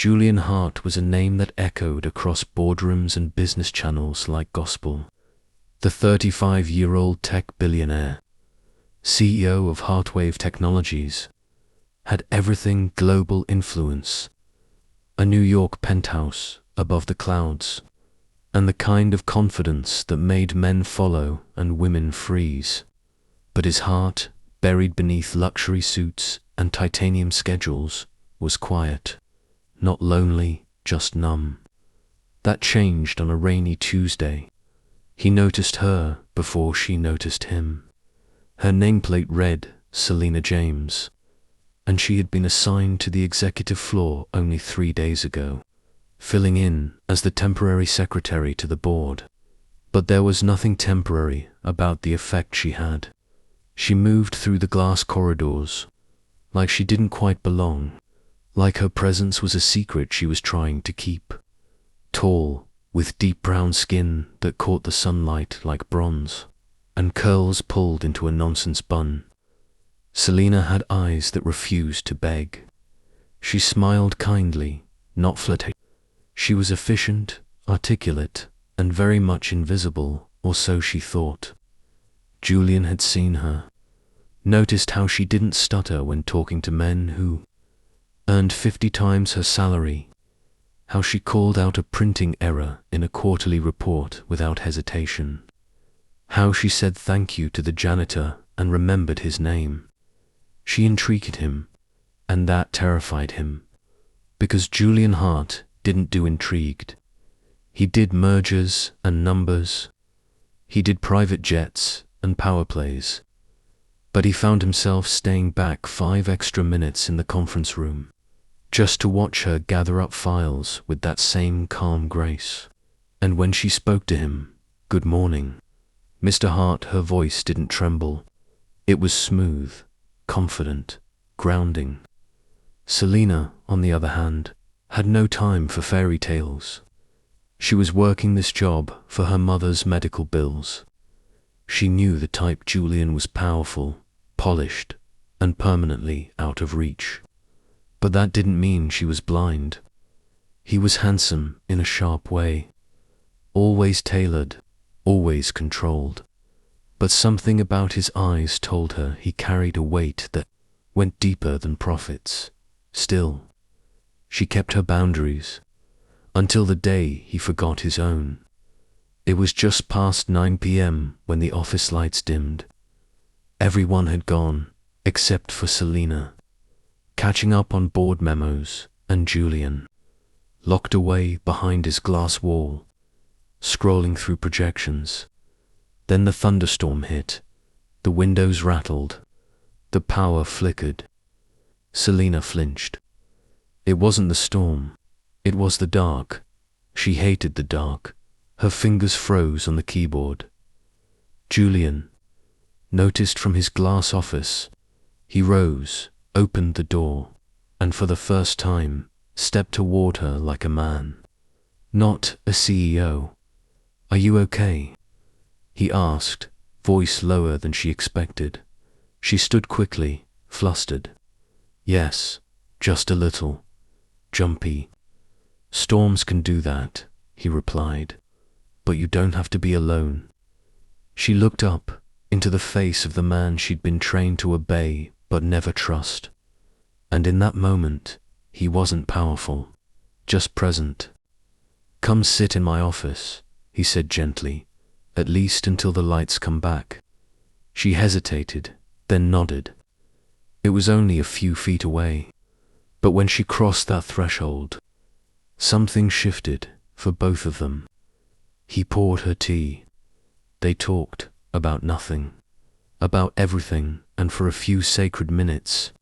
Julian Hart was a name that echoed across boardrooms and business channels like gospel. The 35-year-old tech billionaire, CEO of Heartwave Technologies, had everything: global influence, a New York penthouse above the clouds, and the kind of confidence that made men follow and women freeze. But his heart, buried beneath luxury suits and titanium schedules, was quiet, not lonely, just numb. That changed on a rainy Tuesday. He noticed her before she noticed him. Her nameplate read Selena James, and she had been assigned to the executive floor only 3 days ago, filling in as the temporary secretary to the board. But there was nothing temporary about the effect she had. She moved through the glass corridors like she didn't quite belong, like her presence was a secret she was trying to keep. Tall, with deep brown skin that caught the sunlight like bronze, and curls pulled into a nonsense bun, Selena had eyes that refused to beg. She smiled kindly, not flirtatious. She was efficient, articulate, and very much invisible, or so she thought. Julian had seen her, noticed how she didn't stutter when talking to men who earned 50 times her salary, how she called out a printing error in a quarterly report without hesitation, how she said thank you to the janitor and remembered his name. She intrigued him, and that terrified him, because Julian Hart didn't do intrigued. He did mergers and numbers. He did private jets and power plays. But he found himself staying back 5 extra minutes in the conference room, just to watch her gather up files with that same calm grace. And when she spoke to him, "Good morning, Mr. Hart," her voice didn't tremble. It was smooth, confident, grounding. Selena, on the other hand, had no time for fairy tales. She was working this job for her mother's medical bills. She knew the type. Julian was powerful, polished, and permanently out of reach. But that didn't mean she was blind. He was handsome in a sharp way, always tailored, always controlled. But something about his eyes told her he carried a weight that went deeper than profits. Still, she kept her boundaries, until the day he forgot his own. It was just past 9 p.m. when the office lights dimmed. Everyone had gone, except for Selena, catching up on board memos, and Julian, locked away behind his glass wall, scrolling through projections. Then the thunderstorm hit. The windows rattled. The power flickered. Selena flinched. It wasn't the storm. It was the dark. She hated the dark. Her fingers froze on the keyboard. Julian noticed from his glass office. He rose, opened the door, and for the first time stepped toward her like a man. Not a CEO. "Are you okay?" he asked, voice lower than she expected. She stood quickly, flustered. "Yes, just a little. Jumpy. Storms can do that," he replied. "But you don't have to be alone." She looked up into the face of the man she'd been trained to obey but never trust. And in that moment, he wasn't powerful, just present. "Come sit in my office," he said gently, "at least until the lights come back." She hesitated, then nodded. It was only a few feet away. But when she crossed that threshold, something shifted for both of them. He poured her tea. They talked about nothing, about everything, and for a few sacred minutes.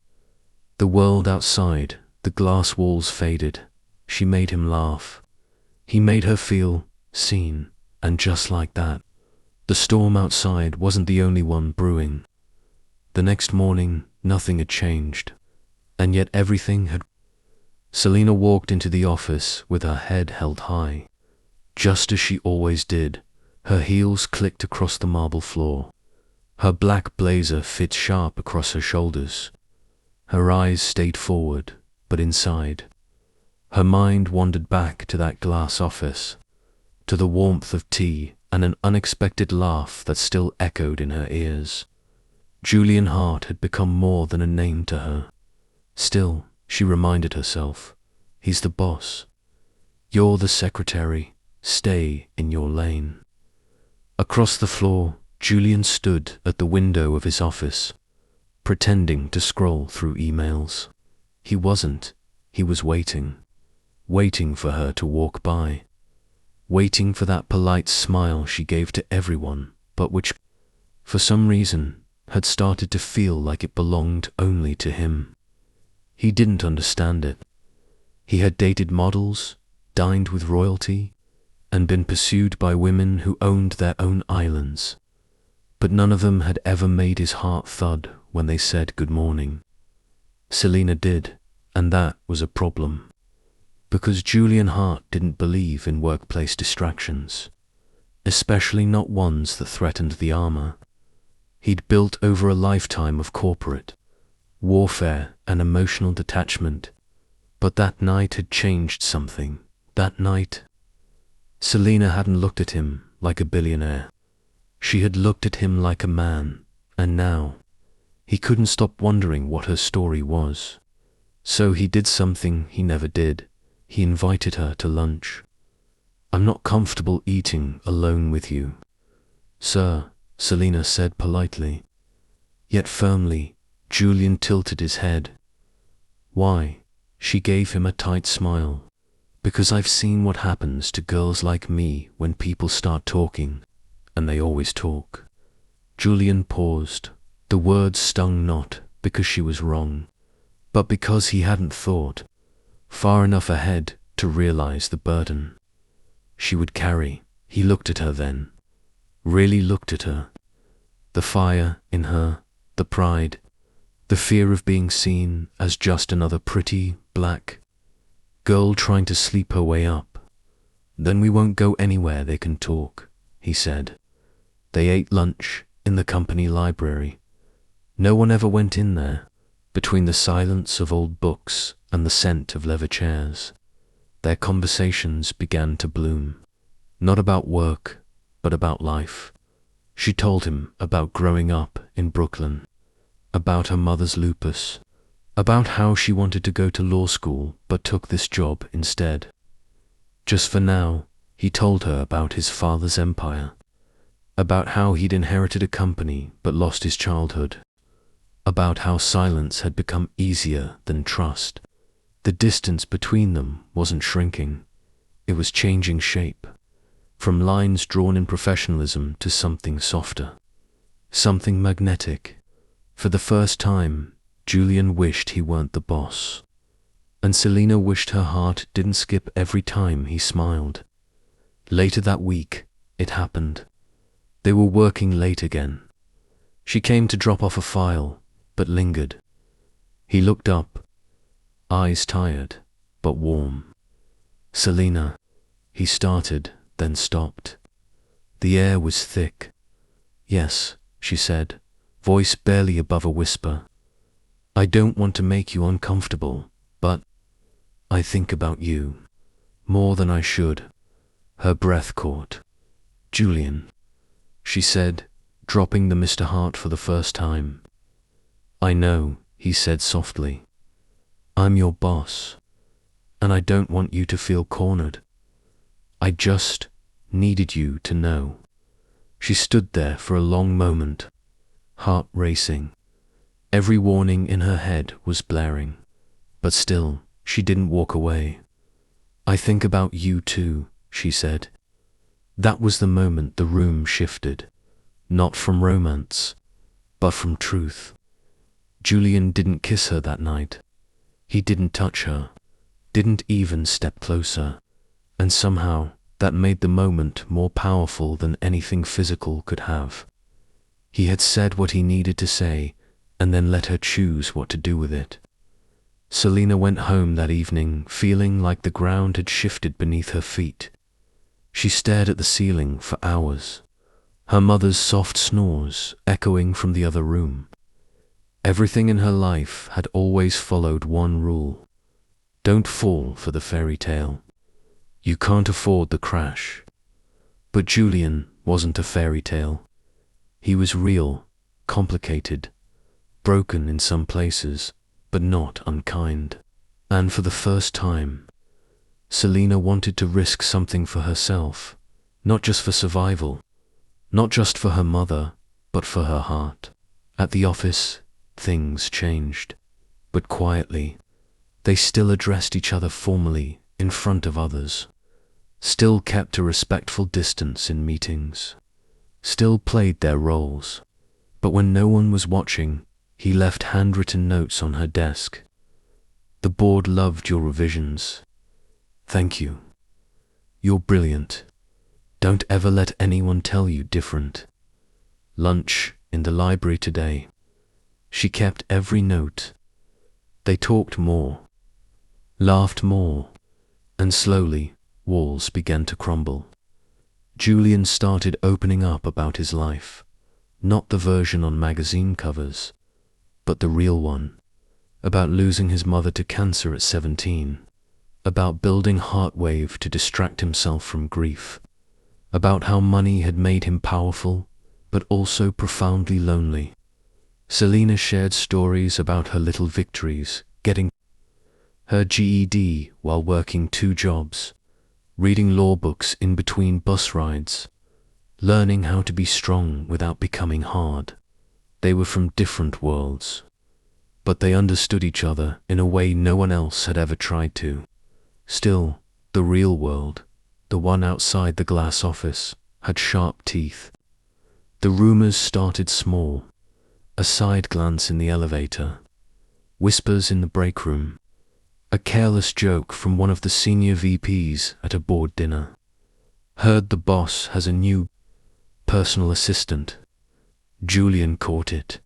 The world outside, the glass walls faded. She made him laugh. He made her feel seen, and just like that, the storm outside wasn't the only one brewing. The next morning, nothing had changed, and yet everything had. Selena walked into the office with her head held high, just as she always did. Her heels clicked across the marble floor. Her black blazer fit sharp across her shoulders. Her eyes stayed forward, but inside. Her mind wandered back to that glass office, to the warmth of tea and an unexpected laugh that still echoed in her ears. Julian Hart had become more than a name to her. Still, she reminded herself, he's the boss. You're the secretary. Stay in your lane. Across the floor, Julian stood at the window of his office, pretending to scroll through emails. He wasn't. He was waiting. Waiting for her to walk by. Waiting for that polite smile she gave to everyone, but which, for some reason, had started to feel like it belonged only to him. He didn't understand it. He had dated models, dined with royalty, and been pursued by women who owned their own islands. But none of them had ever made his heart thud when they said good morning. Selena did, and that was a problem. Because Julian Hart didn't believe in workplace distractions, especially not ones that threatened the armor he'd built over a lifetime of corporate warfare and emotional detachment. But that night had changed something. That night, Selena hadn't looked at him like a billionaire. She had looked at him like a man, and now, he couldn't stop wondering what her story was. So he did something he never did. He invited her to lunch. "I'm not comfortable eating alone with you, sir," Selena said politely. Yet firmly, Julian tilted his head. "Why?" She gave him a tight smile. "Because I've seen what happens to girls like me when people start talking, and they always talk." Julian paused. The words stung not because she was wrong, but because he hadn't thought far enough ahead to realize the burden she would carry. He looked at her then, really looked at her. The fire in her, the pride, the fear of being seen as just another pretty, black girl trying to sleep her way up. "Then we won't go anywhere they can talk," he said. They ate lunch in the company library. No one ever went in there, between the silence of old books and the scent of leather chairs. Their conversations began to bloom. Not about work, but about life. She told him about growing up in Brooklyn, about her mother's lupus, about how she wanted to go to law school but took this job instead. Just for now, he told her about his father's empire, about how he'd inherited a company but lost his childhood, about how silence had become easier than trust. The distance between them wasn't shrinking, it was changing shape, from lines drawn in professionalism to something softer, something magnetic. For the first time, Julian wished he weren't the boss, and Selena wished her heart didn't skip every time he smiled. Later that week, it happened. They were working late again. She came to drop off a file, but lingered. He looked up, eyes tired, but warm. "Selena," he started, then stopped. The air was thick. "Yes," she said, voice barely above a whisper. "I don't want to make you uncomfortable, but I think about you more than I should." Her breath caught. "Julian," she said, dropping the Mr. Hart for the first time. "I know," he said softly. "I'm your boss, and I don't want you to feel cornered. I just needed you to know." She stood there for a long moment, heart racing. Every warning in her head was blaring, but still, she didn't walk away. "I think about you too," she said. That was the moment the room shifted, not from romance, but from truth. Julian didn't kiss her that night. He didn't touch her, didn't even step closer, and somehow that made the moment more powerful than anything physical could have. He had said what he needed to say, and then let her choose what to do with it. Selena went home that evening feeling like the ground had shifted beneath her feet. She stared at the ceiling for hours, her mother's soft snores echoing from the other room. Everything in her life had always followed one rule: Don't fall for the fairy tale. You can't afford the crash. But Julian wasn't a fairy tale. He was real, complicated, broken in some places, but not unkind. And for the first time, Selina wanted to risk something for herself, not just for survival, not just for her mother, but for her heart. At the office, things changed, but quietly. They still addressed each other formally in front of others, still kept a respectful distance in meetings, still played their roles. But when no one was watching, he left handwritten notes on her desk. The board loved your revisions. Thank you. You're brilliant. Don't ever let anyone tell you different. Lunch in the library today. She kept every note. They talked more, laughed more, and slowly walls began to crumble. Julian started opening up about his life, not the version on magazine covers, but the real one, about losing his mother to cancer at 17, about building Heartwave to distract himself from grief, about how money had made him powerful, but also profoundly lonely. Selina shared stories about her little victories, getting her GED while working 2 jobs, reading law books in between bus rides, learning how to be strong without becoming hard. They were from different worlds, but they understood each other in a way no one else had ever tried to. Still, the real world, the one outside the glass office, had sharp teeth. The rumors started small, a side glance in the elevator, whispers in the break room, a careless joke from one of the senior VPs at a board dinner. Heard the boss has a new personal assistant. Julian caught it.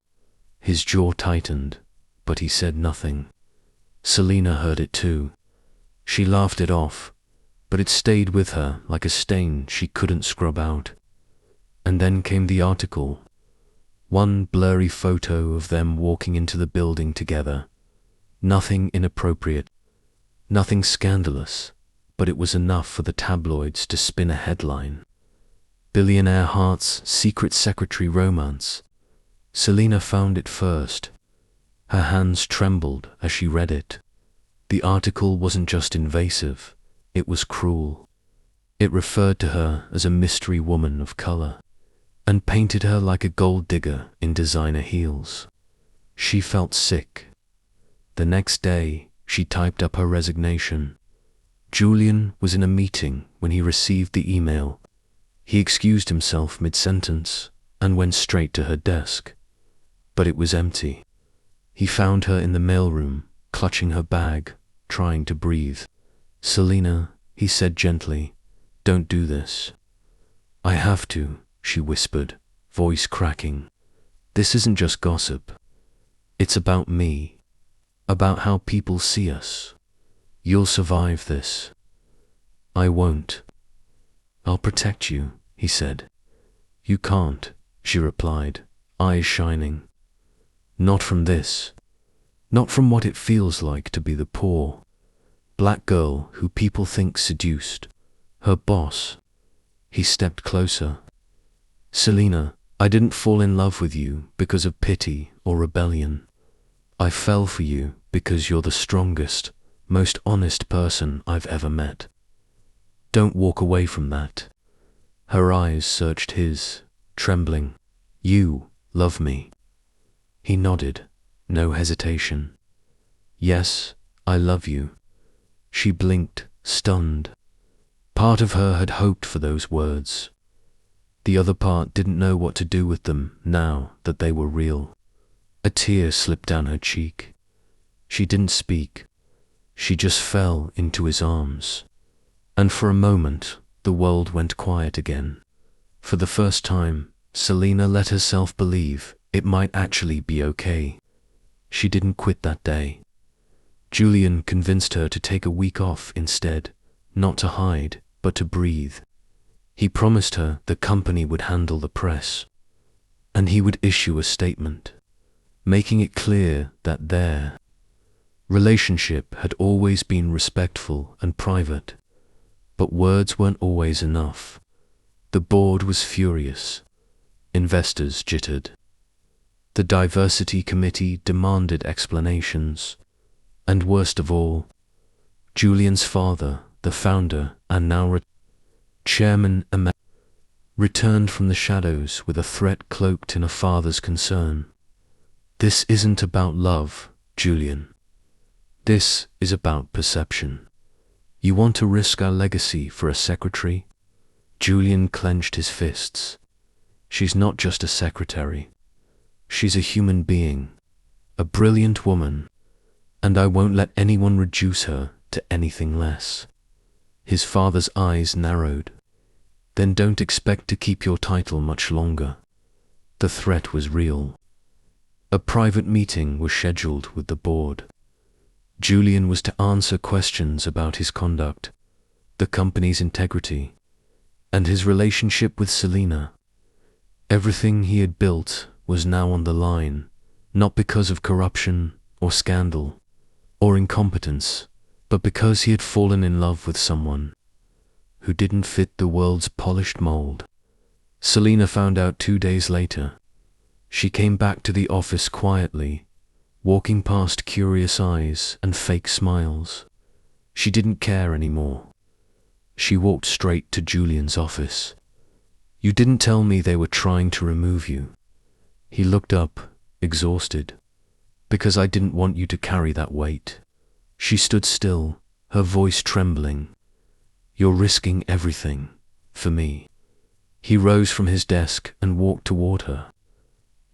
His jaw tightened, but he said nothing. Selina heard it too. She laughed it off, but it stayed with her like a stain she couldn't scrub out. And then came the article. One blurry photo of them walking into the building together. Nothing inappropriate, nothing scandalous, but it was enough for the tabloids to spin a headline. Billionaire Heart's secret secretary romance. Selina found it first. Her hands trembled as she read it. The article wasn't just invasive, it was cruel. It referred to her as a mystery woman of color, and painted her like a gold digger in designer heels. She felt sick. The next day, she typed up her resignation. Julian was in a meeting when he received the email. He excused himself mid-sentence and went straight to her desk. But it was empty. He found her in the mailroom, clutching her bag, trying to breathe. "Selina," he said gently, "don't do this." "I have to," she whispered, voice cracking. "This isn't just gossip. It's about me, about how people see us. You'll survive this." "I won't. I'll protect you," he said. "You can't," she replied, eyes shining. "Not from this. Not from what it feels like to be the poor black girl who people think seduced. Her boss." He stepped closer. "Selina, I didn't fall in love with you because of pity or rebellion. I fell for you because you're the strongest, most honest person I've ever met. Don't walk away from that." Her eyes searched his, trembling. "You love me." He nodded, no hesitation. "Yes, I love you." She blinked, stunned. Part of her had hoped for those words. The other part didn't know what to do with them now that they were real. A tear slipped down her cheek. She didn't speak. She just fell into his arms. And for a moment, the world went quiet again. For the first time, Selina let herself believe it might actually be okay. She didn't quit that day. Julian convinced her to take a week off instead, not to hide, but to breathe. He promised her the company would handle the press, and he would issue a statement, making it clear that there Relationship had always been respectful and private, but words weren't always enough. The board was furious. Investors jittered. The diversity committee demanded explanations. And worst of all, Julian's father, the founder and now chairman, returned from the shadows with a threat cloaked in a father's concern. This isn't about love, Julian. This is about perception. You want to risk our legacy for a secretary? Julian clenched his fists. She's not just a secretary. She's a human being, a brilliant woman, and I won't let anyone reduce her to anything less. His father's eyes narrowed. Then don't expect to keep your title much longer. The threat was real. A private meeting was scheduled with the board. Julian was to answer questions about his conduct, the company's integrity, and his relationship with Selena. Everything he had built was now on the line, not because of corruption or scandal or incompetence, but because he had fallen in love with someone who didn't fit the world's polished mold. Selena found out 2 days later. She came back to the office quietly, walking past curious eyes and fake smiles. She didn't care anymore. She walked straight to Julian's office. "You didn't tell me they were trying to remove you." He looked up, exhausted. "Because I didn't want you to carry that weight." She stood still, her voice trembling. "You're risking everything, for me." He rose from his desk and walked toward her.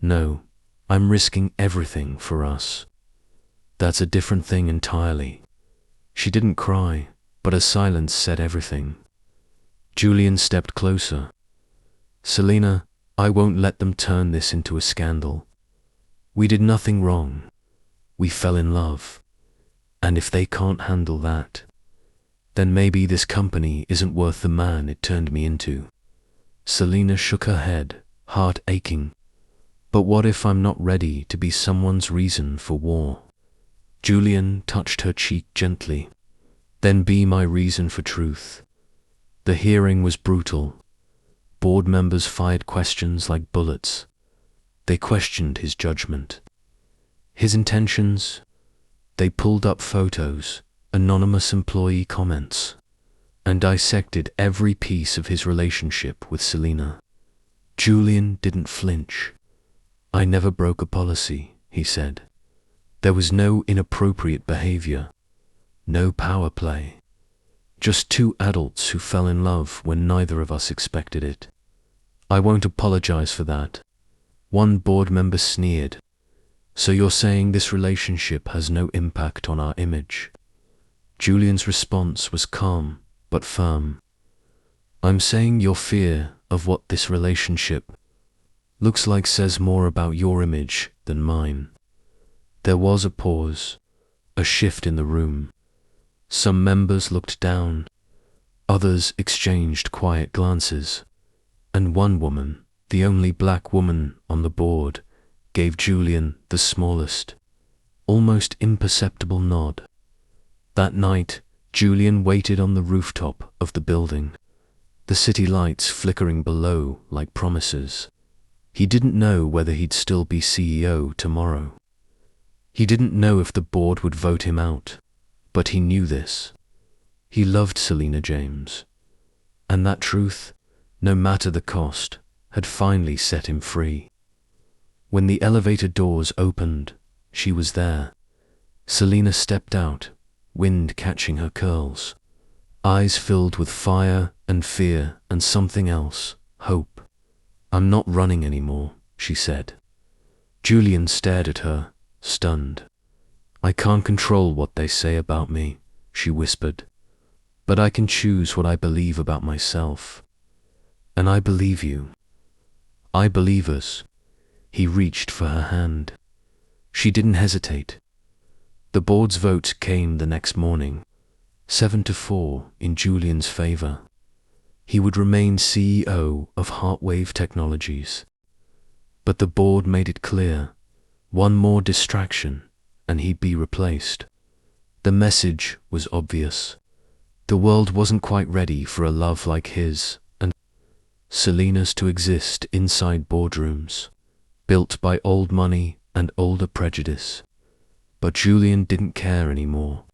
"No, I'm risking everything for us." "That's a different thing entirely." She didn't cry, but a silence said everything. Julian stepped closer. "Selena, I won't let them turn this into a scandal. We did nothing wrong. We fell in love. And if they can't handle that, then maybe this company isn't worth the man it turned me into." Selena shook her head, heart aching. "But what if I'm not ready to be someone's reason for war?" Julian touched her cheek gently. "Then be my reason for truth." The hearing was brutal. Board members fired questions like bullets. They questioned his judgment, his intentions. They pulled up photos, anonymous employee comments, and dissected every piece of his relationship with Selena. Julian didn't flinch. "I never broke a policy," he said. "There was no inappropriate behavior, no power play. Just two adults who fell in love when neither of us expected it. I won't apologize for that." One board member sneered. "So you're saying this relationship has no impact on our image?" Julian's response was calm but firm. "I'm saying your fear of what this relationship looks like says more about your image than mine." There was a pause, a shift in the room. Some members looked down, others exchanged quiet glances, and one woman, the only black woman on the board, gave Julian the smallest, almost imperceptible nod. That night, Julian waited on the rooftop of the building, the city lights flickering below like promises. He didn't know whether he'd still be CEO tomorrow. He didn't know if the board would vote him out, but he knew this. He loved Selena James, and that truth, no matter the cost, had finally set him free. When the elevator doors opened, she was there. Selena stepped out, wind catching her curls, eyes filled with fire and fear and something else, hope. "I'm not running anymore," she said. Julian stared at her, stunned. "I can't control what they say about me," she whispered, "but I can choose what I believe about myself. And I believe you. I believe us." He reached for her hand. She didn't hesitate. The board's vote came the next morning, 7-4 in Julian's favor. He would remain CEO of Heartwave Technologies. But the board made it clear, one more distraction and he'd be replaced. The message was obvious. The world wasn't quite ready for a love like his and Selena's to exist inside boardrooms, built by old money and older prejudice. But Julian didn't care anymore.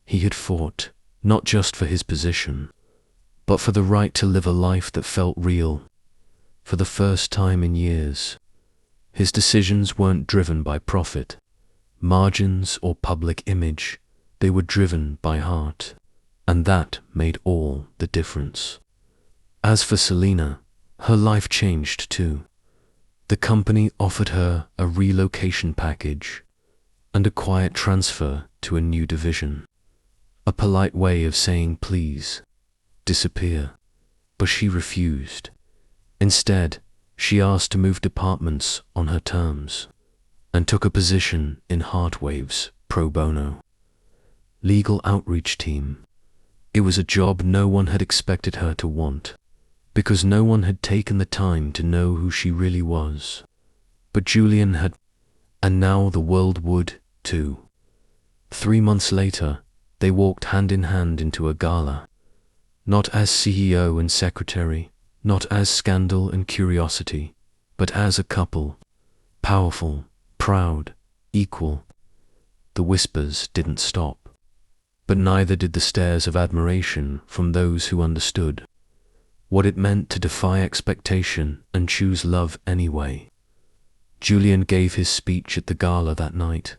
He had fought, not just for his position, but for the right to live a life that felt real. For the first time in years, his decisions weren't driven by profit, margins, or public image. They were driven by heart, and that made all the difference. As for Selena, her life changed too. The company offered her a relocation package and a quiet transfer to a new division. A polite way of saying please, disappear. But she refused. Instead, she asked to move departments on her terms and took a position in Heartwave's pro bono legal outreach team. It was a job no one had expected her to want, because no one had taken the time to know who she really was. But Julian had, and now the world would too. 3 months later, they walked hand in hand into a gala, not as CEO and secretary, not as scandal and curiosity, but as a couple, powerful, proud, equal. The whispers didn't stop, but neither did the stares of admiration from those who understood what it meant to defy expectation and choose love anyway. Julian gave his speech at the gala that night,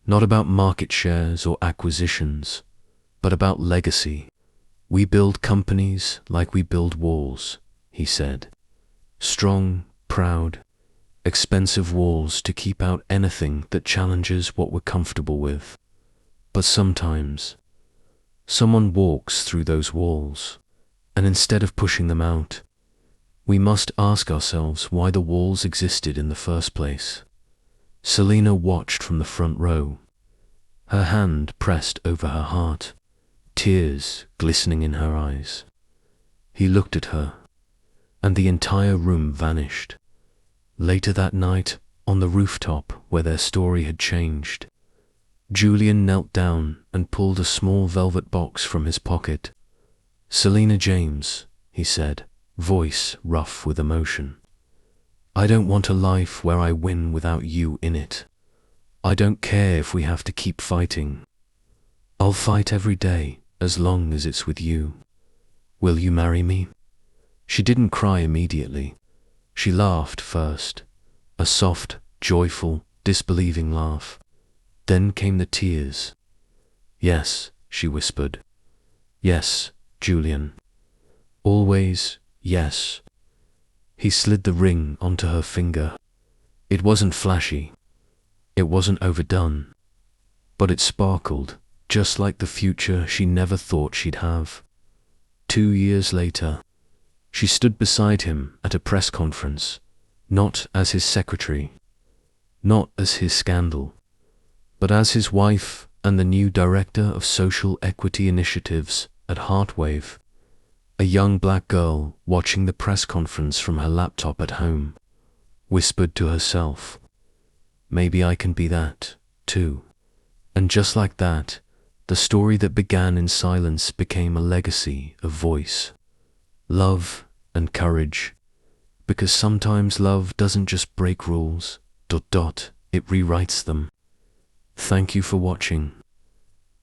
not about market shares or acquisitions, but about legacy. "We build companies like we build walls," he said. "Strong, proud, expensive walls to keep out anything that challenges what we're comfortable with. But sometimes, someone walks through those walls, and instead of pushing them out, we must ask ourselves why the walls existed in the first place." Selena watched from the front row, her hand pressed over her heart, tears glistening in her eyes. He looked at her, and the entire room vanished. Later that night, on the rooftop where their story had changed, Julian knelt down and pulled a small velvet box from his pocket. "Selena James," he said, voice rough with emotion. "I don't want a life where I win without you in it. I don't care if we have to keep fighting. I'll fight every day as long as it's with you. Will you marry me?" She didn't cry immediately. She laughed first, a soft, joyful, disbelieving laugh. Then came the tears. "Yes," she whispered. "Yes, Julian. Always, yes." He slid the ring onto her finger. It wasn't flashy. It wasn't overdone. But it sparkled, just like the future she never thought she'd have. 2 years later, she stood beside him at a press conference, not as his secretary, not as his scandal, but as his wife and the new director of social equity initiatives at Heartwave. A young black girl, watching the press conference from her laptop at home, whispered to herself, "Maybe I can be that, too." And just like that, the story that began in silence became a legacy of voice, love, and courage. Because sometimes love doesn't just break rules, it rewrites them. Thank you for watching.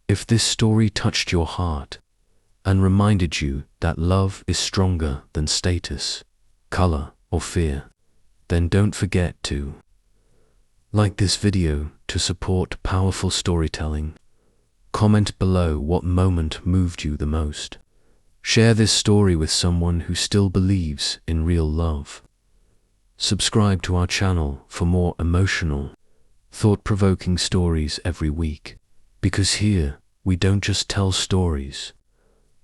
If this story touched your heart and reminded you that love is stronger than status, color, or fear, then don't forget to like this video to support powerful storytelling. Comment below what moment moved you the most. Share this story with someone who still believes in real love. Subscribe to our channel for more emotional, thought-provoking stories every week. Because here, we don't just tell stories.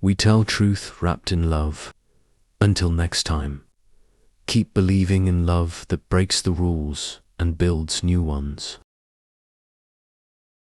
We tell truth wrapped in love. Until next time, keep believing in love that breaks the rules and builds new ones.